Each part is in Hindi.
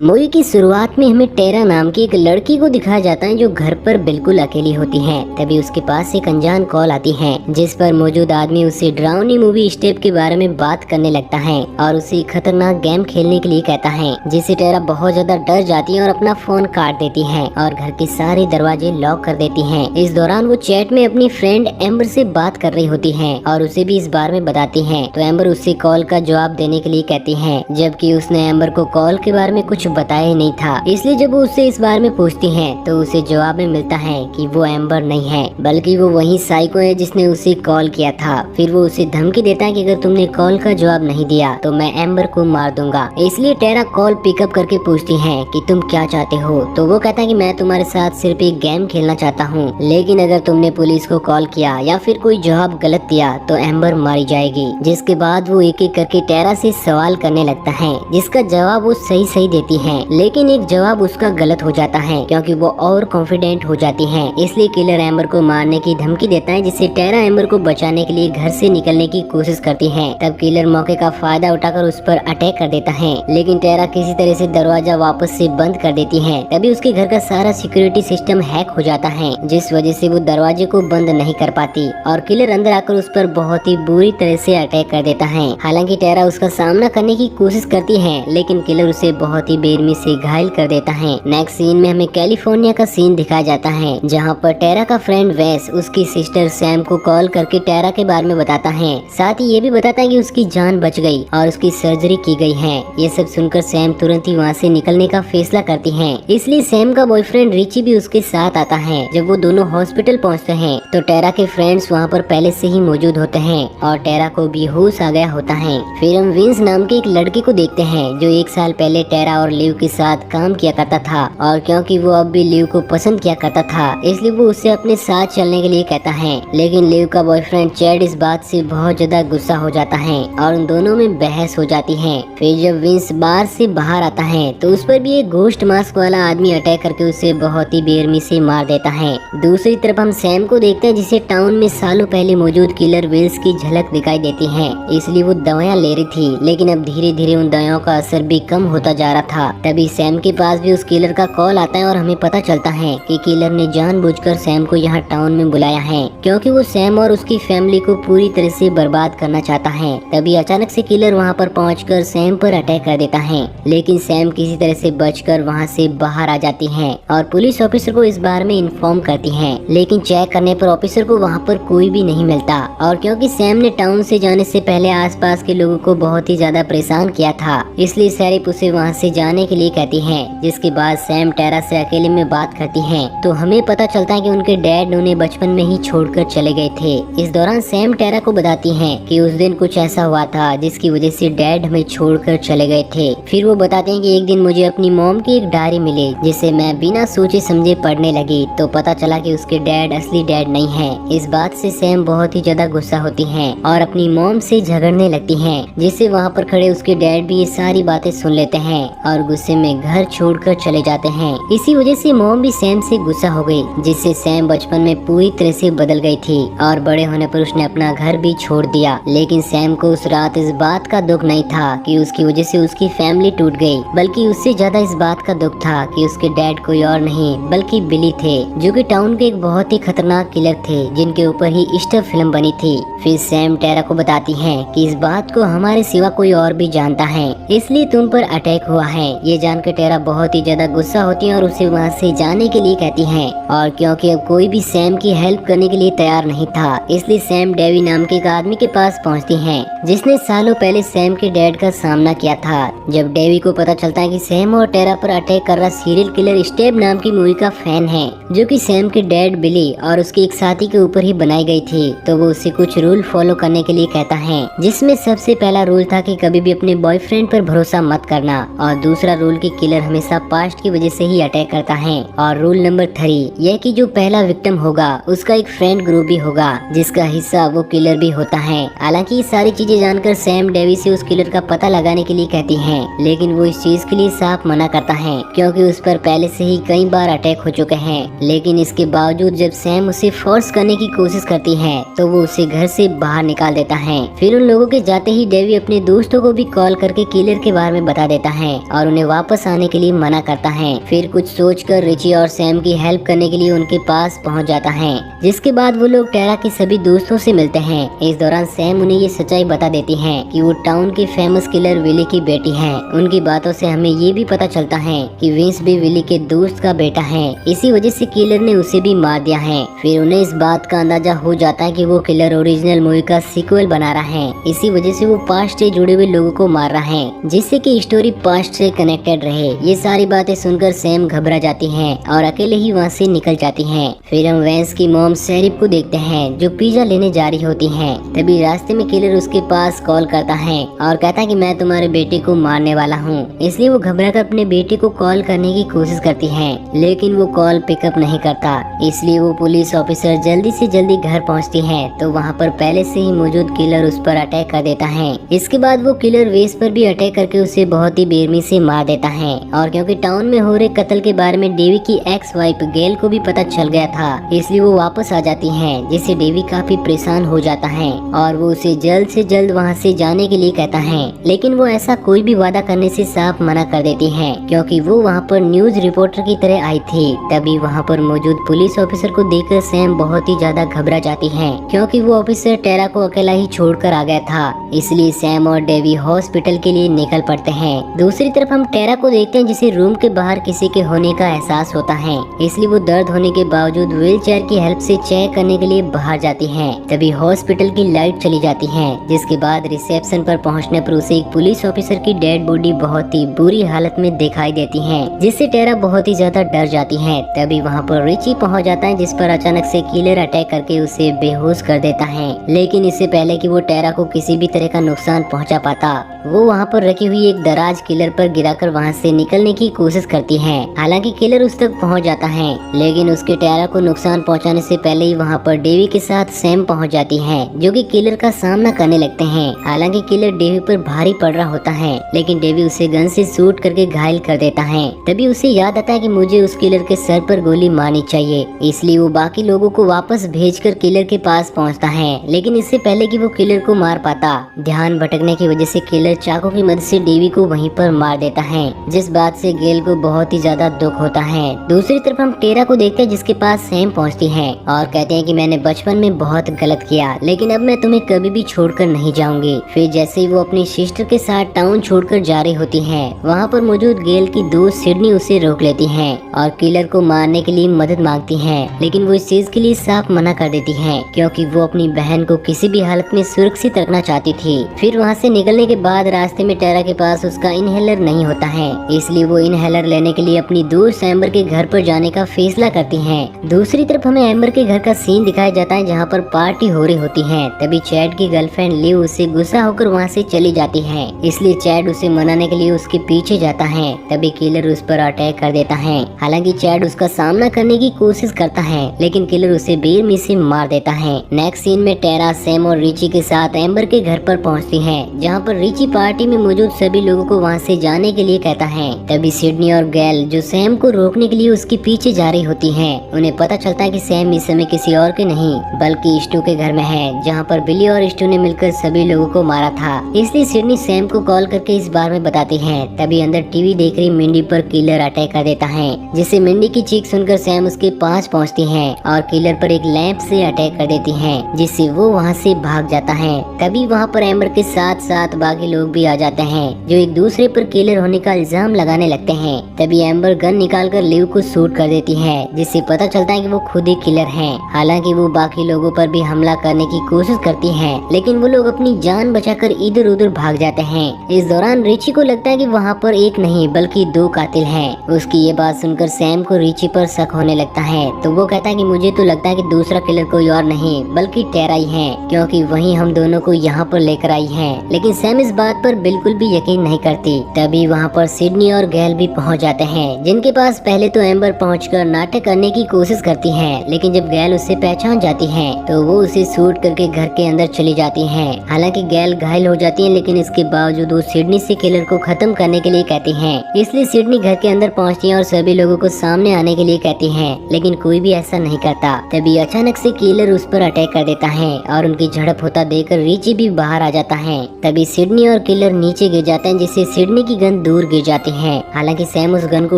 मूवी की शुरुआत में हमें टेरा नाम की एक लड़की को दिखाया जाता है जो घर पर बिल्कुल अकेली होती है। तभी उसके पास एक अनजान कॉल आती है जिस पर मौजूद आदमी उसे डरावनी मूवी स्टेप के बारे में बात करने लगता है और उसे खतरनाक गेम खेलने के लिए कहता है, जिससे टेरा बहुत ज्यादा डर जाती है और अपना फोन काट देती है और घर के सारे दरवाजे लॉक कर देती है। इस दौरान वो चैट में अपनी फ्रेंड एम्बर से बात कर रही होती है और उसे भी इस बारे में बताती है। तो एम्बर उससे कॉल का जवाब देने के लिए कहती है, जबकि उसने एम्बर को कॉल के बारे में कुछ बताया ही नहीं था। इसलिए जब वो उससे इस बारे में पूछती है तो उसे जवाब में मिलता है कि वो एम्बर नहीं है बल्कि वो वही साइको है जिसने उसे कॉल किया था। फिर वो उसे धमकी देता है कि अगर तुमने कॉल का जवाब नहीं दिया तो मैं एम्बर को मार दूंगा। इसलिए टेरा कॉल पिकअप करके पूछती है कि तुम क्या चाहते हो। तो वो कहता है कि मैं तुम्हारे साथ सिर्फ एक गेम खेलना चाहता हूँ, लेकिन अगर तुमने पुलिस को कॉल किया या फिर कोई जवाब गलत दिया तो एम्बर मारी जाएगी। जिसके बाद वो एक एक करके टेरा से सवाल करने लगता है जिसका जवाब वो सही सही देती है, लेकिन एक जवाब उसका गलत हो जाता है क्योंकि वो और कॉन्फिडेंट हो जाती है। इसलिए किलर एम्बर को मारने की धमकी देता है, जिससे टेरा एम्बर को बचाने के लिए घर से निकलने की कोशिश करती है। तब किलर मौके का फायदा उठाकर उस पर अटैक कर देता है, लेकिन टेरा किसी तरह से दरवाजा वापस से बंद कर देती है। तभी उसके घर का सारा सिक्योरिटी सिस्टम हैक हो जाता है, जिस वजह से वो दरवाजे को बंद नहीं कर पाती और किलर अंदर आकर उस पर बहुत ही बुरी तरह से अटैक कर देता है। हालांकि टेरा उसका सामना करने की कोशिश करती है, लेकिन किलर उसे बहुत ही बेरहमी से घायल कर देता है। नेक्स्ट सीन में हमें कैलिफोर्निया का सीन दिखाया जाता है, जहाँ पर टेरा का फ्रेंड वेस उसकी सिस्टर सैम को कॉल करके टेरा के बारे में बताता है। साथ ही ये भी बताता है कि उसकी जान बच गई और उसकी सर्जरी की गई है। ये सब सुनकर सैम तुरंत ही वहाँ से निकलने का फैसला करती है। इसलिए सैम का बॉयफ्रेंड रिची भी उसके साथ आता है। जब वो दोनों हॉस्पिटल पहुँचते हैं तो टेरा के फ्रेंड्स वहाँ पर पहले से ही मौजूद होते हैं और टेरा को भी होश आ गया होता है। फिर हम विंस नाम के एक लड़के को देखते हैं जो 1 साल पहले टेरा और लिव के साथ काम किया करता था, और क्योंकि वो अब भी लिव को पसंद किया करता था इसलिए वो उससे अपने साथ चलने के लिए कहता है। लेकिन लिव का बॉयफ्रेंड चैड इस बात से बहुत ज्यादा गुस्सा हो जाता है और उन दोनों में बहस हो जाती है। फिर जब विंस बार से बाहर आता है तो उस पर भी एक घोस्ट मास्क वाला आदमी अटैक करके उसे बहुत ही बेरहमी से मार देता है। दूसरी तरफ हम सैम को देखते हैं जिसे टाउन में सालों पहले मौजूद किलर विल्स की झलक दिखाई देती है। इसलिए वो दवाइयाँ ले रही थी, लेकिन अब धीरे धीरे उन दवाओं का असर भी कम होता जा रहा था। तभी सैम के पास भी उस किलर का कॉल आता है और हमें पता चलता है कि किलर ने जानबूझकर सैम को यहाँ टाउन में बुलाया है क्योंकि वो सैम और उसकी फैमिली को पूरी तरह से बर्बाद करना चाहता है। तभी अचानक से किलर वहाँ पर पहुँचकर सैम पर अटैक कर देता है, लेकिन सैम किसी तरह से बचकर वहाँ से बाहर आ जाती है और पुलिस ऑफिसर को इस बारे में इन्फॉर्म करती है। लेकिन चेक करने पर ऑफिसर को वहाँ पर कोई भी नहीं मिलता, और क्योंकि सैम ने टाउन से जाने से पहले आसपास के लोगों को बहुत ही ज्यादा परेशान किया था, इसलिए शेरिफ उसे वहाँ से जाने के लिए कहती है। जिसके बाद सैम टेरा से अकेले में बात करती है तो हमें पता चलता है कि उनके डैड उन्हें बचपन में ही छोड़कर चले गए थे। इस दौरान सैम टेरा को बताती है कि उस दिन कुछ ऐसा हुआ था जिसकी वजह से डैड हमें छोड़कर चले गए थे। फिर वो बताते हैं कि एक दिन मुझे अपनी मॉम की एक डायरी मिली जिसे मैं बिना सोचे समझे पढ़ने लगी तो पता चला कि उसके डैड असली डैड नहीं है। इस बात से सैम बहुत ही ज्यादा गुस्सा होती है और अपनी मॉम से झगड़ने लगती है, जिससे वहाँ पर खड़े उसके डैड भी ये सारी बातें सुन लेते हैं और गुस्से में घर छोड़कर चले जाते हैं। इसी वजह से मॉम भी सैम से गुस्सा हो गई, जिससे सैम बचपन में पूरी तरह से बदल गई थी और बड़े होने पर उसने अपना घर भी छोड़ दिया। लेकिन सैम को उस रात इस बात का दुख नहीं था कि उसकी वजह से उसकी फैमिली टूट गई, बल्कि उससे ज्यादा इस बात का दुख था कि उसके डैड कोई और नहीं बल्कि बिली थे, जो कि टाउन के एक बहुत ही खतरनाक किलर थे जिनके ऊपर ही स्टफ फिल्म बनी थी। फिर सैम टेरा को बताती है कि इस बात को हमारे सिवा कोई और भी जानता है, इसलिए तुम पर अटैक हुआ है। ये जानकर टेरा बहुत ही ज्यादा गुस्सा होती है और उसे वहाँ से जाने के लिए कहती है, और क्योंकि अब कोई भी सैम की हेल्प करने के लिए तैयार नहीं था इसलिए सैम डेवी नाम के एक आदमी के पास पहुँचती है जिसने सालों पहले सैम के डैड का सामना किया था। जब डेवी को पता चलता है कि सैम और टेरा पर अटैक कर रहा सीरियल किलर स्टेप नाम की मूवी का फैन है, जो कि सैम के डैड बिली और उसके एक साथी के ऊपर ही बनाई गई थी, तो वो उसे कुछ रूल फॉलो करने के लिए कहता है, जिसमें सबसे पहला रूल था कि कभी भी अपने बॉयफ्रेंड पर भरोसा मत करना, और दूसरा रूल कि किलर हमेशा पास्ट की वजह से ही अटैक करता है, और रूल नंबर 3 यह कि जो पहला विक्टिम होगा उसका एक फ्रेंड ग्रुप भी होगा जिसका हिस्सा वो किलर भी होता है। हालांकि ये सारी चीजें जानकर सैम डेवी से उस किलर का पता लगाने के लिए कहती है, लेकिन वो इस चीज के लिए साफ मना करता है क्योंकि उस पर पहले से ही कई बार अटैक हो चुके हैं। लेकिन इसके बावजूद जब सैम उसे फोर्स करने की कोशिश करती है तो वो उसे घर से बाहर निकाल देता है। फिर उन लोगों के जाते ही डेवी अपने दोस्तों को भी कॉल करके किलर के बारे में बता देता है और उन्हें वापस आने के लिए मना करता है। फिर कुछ सोचकर रिची और सैम की हेल्प करने के लिए उनके पास पहुंच जाता है, जिसके बाद वो लोग टेरा के सभी दोस्तों से मिलते हैं। इस दौरान सैम उन्हें ये सच्चाई बता देती है कि वो टाउन के फेमस किलर विली की बेटी है। उनकी बातों से हमें ये भी पता चलता है कि विंस भी विली के दोस्त का बेटा है, इसी वजह से किलर ने उसे भी मार दिया है। फिर उन्हें इस बात का अंदाजा हो जाता है कि वो किलर ओरिजिनल मूवी का सीक्वल बना रहा है, इसी वजह से वो पास्ट से जुड़े हुए लोगों को मार रहा है, जिससे कि स्टोरी पास्ट से कनेक्टेड रहे। ये सारी बातें सुनकर सैम घबरा जाती है और अकेले ही वहाँ से निकल जाती है। फिर हम वेंस की मॉम शेरिफ को देखते हैं जो पिज्जा लेने जा रही होती है। तभी रास्ते में किलर उसके पास कॉल करता है और कहता है कि मैं तुम्हारे बेटे को मारने वाला हूँ। इसलिए वो घबराकर अपने बेटे को कॉल करने की कोशिश करती है, लेकिन वो कॉल पिकअप नहीं करता। इसलिए वो पुलिस ऑफिसर जल्दी से जल्दी घर पहुँचती है तो वहाँ पर पहले से ही मौजूद किलर उस पर अटैक कर देता है। इसके बाद वो किलर वेस पर भी अटैक करके उसे बहुत ही बेरहमी से मार देता है। और क्योंकि टाउन में हो रहे कत्ल के बारे में डेवी की एक्स वाइफ गेल को भी पता चल गया था, इसलिए वो वापस आ जाती है, जिससे डेवी काफी परेशान हो जाता है और वो उसे जल्द से जल्द वहाँ से जाने के लिए कहता है। लेकिन वो ऐसा कोई भी वादा करने से साफ मना कर देती है, क्योंकि वो वहाँ पर न्यूज रिपोर्टर की तरह आई थी। तभी वहाँ पर मौजूद पुलिस ऑफिसर को देखकर सैम बहुत ही ज्यादा घबरा जाती है, क्योंकि वो ऑफिसर टेरा को अकेला ही छोड़कर आ गया था। इसलिए सैम और डेवी हॉस्पिटल के लिए निकल पड़ते हैं। दूसरी तरफ हम टेरा को देखते हैं, जिसे रूम के बाहर किसी के होने का एहसास होता है, इसलिए वो दर्द होने के बावजूद व्हील चेयर की हेल्प से चेक करने के लिए बाहर जाती है। तभी हॉस्पिटल की लाइट चली जाती है, जिसके बाद रिसेप्शन पर पहुंचने पर उसे एक पुलिस ऑफिसर की डेड बॉडी बहुत ही बुरी हालत में दिखाई देती है, जिससे टेरा बहुत ही ज्यादा डर जाती है। तभी वहाँ पर रिची पहुँच जाता है, जिस पर अचानक से किलर अटैक करके उसे बेहोश कर देता है। लेकिन इससे पहले कि वो टेरा को किसी भी तरह का नुकसान पहुँचा पाता, वो वहाँ पर रखी हुई एक दराज किलर पर गिराकर वहाँ से निकलने की कोशिश करती है। हालांकि किलर उस तक पहुँच जाता है, लेकिन उसके टेरा को नुकसान पहुँचाने से पहले ही वहाँ पर डेवी के साथ सैम पहुँच जाती है, जो कि किलर का सामना करने लगते हैं। हालांकि किलर डेवी पर भारी पड़ रहा होता है, लेकिन डेवी उसे गन से शूट करके घायल कर देता है। तभी उसे याद आता है कि मुझे उस किलर के सर पर गोली मारनी चाहिए, इसलिए वो बाकी लोगों को वापस भेजकर किलर के पास पहुँचता है। लेकिन इससे पहले कि वो किलर को मार पाता, ध्यान भटकने की वजह से किलर चाकू की मदद से डेवी को वहीं पर मार देता है, जिस बात से गेल को बहुत ही ज्यादा दुख होता है। दूसरी तरफ हम टेरा को देखते हैं, जिसके पास सैम पहुंचती है और कहते हैं कि मैंने बचपन में बहुत गलत किया, लेकिन अब मैं तुम्हें कभी भी छोड़कर नहीं जाऊंगी। फिर जैसे ही वो अपनी सिस्टर के साथ टाउन छोड़कर जा रही होती है, वहाँ पर मौजूद गेल की दोस्त सिडनी उसे रोक लेती है और किलर को मारने के लिए मदद मांगती है। लेकिन वो इस चीज के लिए साफ मना कर देती है, क्योंकि वो अपनी बहन को किसी भी हालत में सुरक्षित रखना चाहती थी। फिर वहाँ से निकलने के बाद रास्ते में टेरा के पास उसका इनहेलर नहीं होता है, इसलिए वो इनहेलर लेने के लिए अपनी दोस्त एम्बर के घर पर जाने का फैसला करती हैं। दूसरी तरफ हमें एम्बर के घर का सीन दिखाया जाता है, जहाँ पर पार्टी हो रही होती है। तभी चैड की गर्लफ्रेंड लिव उससे गुस्सा होकर वहाँ से चली जाती है, इसलिए चैड उसे मनाने के लिए उसके पीछे जाता है। तभी किलर उस पर अटैक कर देता है। हालांकि चैड उसका सामना करने की कोशिश करता है, लेकिन किलर उसे बेरहमी से मार देता है। नेक्स्ट सीन में टेरा सैम और रिची के साथ एम्बर के घर पर पहुँचती है, जहाँ पर रिची पार्टी में मौजूद सभी लोगों को वहाँ से जाने के लिए कहता है। तभी सिडनी और गैल जो सैम को रोकने के लिए उसके पीछे जा रही होती हैं, उन्हें पता चलता है कि सैम इस समय किसी और के नहीं बल्कि स्टू के घर में है, जहाँ पर बिली और स्टू ने मिलकर सभी लोगों को मारा था। इसलिए सिडनी सैम को कॉल करके इस बारे में बताती है। तभी अंदर टीवी देख रही मिंडी पर किलर अटैक कर देता है, जिससे मिंडी की चीख सुनकर सैम उसके पास पहुँचती है और किलर पर एक लैंप से अटैक कर देती है, जिससे वो वहाँ से भाग जाता है। तभी वहाँ पर एम्बर के साथ साथ बाकी लोग भी आ जाते हैं, जो एक दूसरे पर किलर होने का इल्जाम लगाने लगते हैं। तभी एम्बर गन निकालकर लिव को शूट कर देती है, जिससे पता चलता है कि वो खुद ही किलर हैं। हालांकि वो बाकी लोगों पर भी हमला करने की कोशिश करती है, लेकिन वो लोग अपनी जान बचाकर इधर उधर भाग जाते हैं। इस दौरान रिची को लगता है कि वहाँ पर एक नहीं बल्कि दो कातिल हैं। उसकी ये बात सुनकर सैम को रिची पर शक होने लगता है, तो वो कहता है कि मुझे तो लगता है कि दूसरा किलर कोई और नहीं बल्कि टेरा ही है, क्योंकि वही हम दोनों को यहाँ पर लेकर आई है। लेकिन सैम इस बात पर बिल्कुल भी यकीन नहीं करती। तभी वहाँ पर सिडनी और गैल भी पहुँच जाते हैं, जिनके पास पहले तो एम्बर पहुंचकर नाटक करने की कोशिश करती है, लेकिन जब गैल उसे पहचान जाती है तो वो उसे शूट करके घर के अंदर चली जाती है। हालांकि गैल घायल हो जाती है, लेकिन इसके बावजूद वो सिडनी से किलर को खत्म करने के लिए कहती है। इसलिए सिडनी घर के अंदर पहुँचती है और सभी लोगों को सामने आने के लिए कहती है, लेकिन कोई भी ऐसा नहीं करता। तभी अचानक से किलर उस पर अटैक कर देता है और उनकी झड़प होता देखकर रिची भी बाहर आ जाता है। तभी सिडनी और किलर नीचे गिर जाते हैं, जिससे सिडनी की गन गन दूर गिर जाती है। हालांकि सैम उस गन को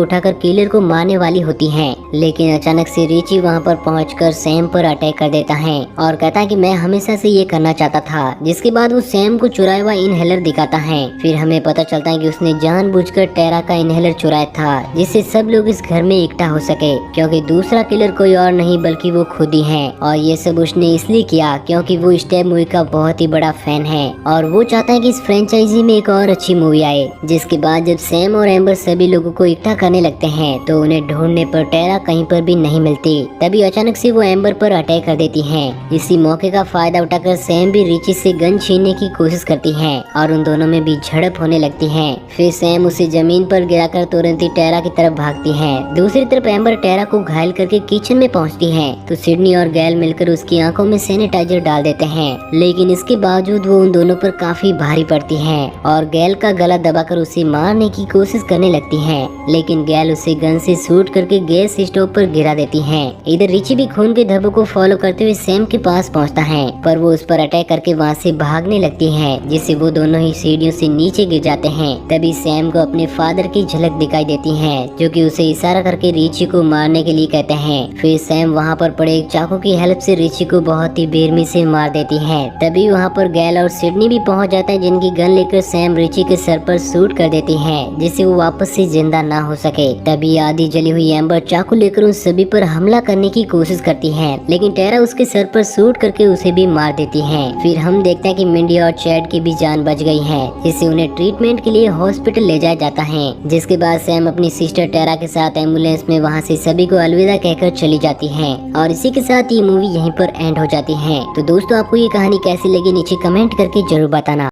उठाकर किलर को मारने वाली होती है, लेकिन अचानक से रिची वहाँ पर पहुंचकर सैम पर अटैक कर देता है और कहता है कि मैं हमेशा से ये करना चाहता था। जिसके बाद वो सैम को चुराया हुआ इनहेलर दिखाता है। फिर हमें पता चलता है कि उसने जानबूझकर टेरा का इनहेलर चुराया था, जिससे सब लोग इस घर में इकट्ठा हो सके, क्योंकि दूसरा किलर कोई और नहीं बल्कि वो खुद ही है। और ये सब उसने इसलिए किया क्योंकि वो स्टेप मूवी का बहुत ही बड़ा फैन है और वो चाहता है कि इस फ्रेंचाइजी में एक और अच्छी मूवी आए। जिसके बाद जब सैम और एम्बर सभी लोगों को इकट्ठा करने लगते हैं तो उन्हें ढूंढने पर टेरा कहीं पर भी नहीं मिलती। तभी अचानक से वो एम्बर पर अटैक कर देती है। इसी मौके का फायदा उठाकर सैम भी रिची से गन छीनने की कोशिश करती है और उन दोनों में भी झड़प होने लगती है। फिर सैम उसे जमीन पर गिराकर तुरंत ही टेरा की तरफ भागती है। दूसरी तरफ एम्बर टेरा को घायल करके किचन में पहुंचती है तो सिडनी और गैल मिलकर उसकी आंखों में सैनिटाइजर डाल देते हैं, लेकिन इसके बावजूद वो उन दोनों पर काफी भारी पड़ती है और गैल का गला दबाकर उसे मारने की कोशिश करने लगती है, लेकिन गैल उसे गन से शूट करके गैस स्टोव पर गिरा देती है। इधर रिची भी खून के धब्बों को फॉलो करते हुए सैम के पास पहुंचता है, पर वो उस पर अटैक करके वहाँ से भागने लगती है, जिससे वो दोनों ही सीढ़ियों से नीचे गिर जाते हैं। तभी सैम को अपने फादर की झलक दिखाई देती है, जो कि उसे इशारा करके रिची को मारने के लिए कहते हैं। फिर सैम वहाँ पर पड़े एक चाकू की हेल्प से रिची को बहुत ही बेरहमी से मार देती है। तभी वहाँ पर गैल और सिडनी भी पहुँच जाता है, जिनकी गन लेकर सैम रिची के सर पर शूट कर देती है, जिससे वो वापस से जिंदा ना हो सके। तभी आधी जली हुई एम्बर चाकू लेकर उन सभी पर हमला करने की कोशिश करती है, लेकिन टेरा उसके सर पर शूट करके उसे भी मार देती है। फिर हम देखते हैं कि मिंडी और चैड की भी जान बच गई है, जिससे उन्हें ट्रीटमेंट के लिए हॉस्पिटल ले जाया जाता है। जिसके बाद सैम अपनी सिस्टर टेरा के साथ एम्बुलेंस में वहाँ से सभी को अलविदा कहकर चली जाती है और इसी के साथ ये मूवी यहीं पर एंड हो जाती है। तो दोस्तों, आपको ये कहानी कैसी लगी नीचे कमेंट करके जरूर बताना।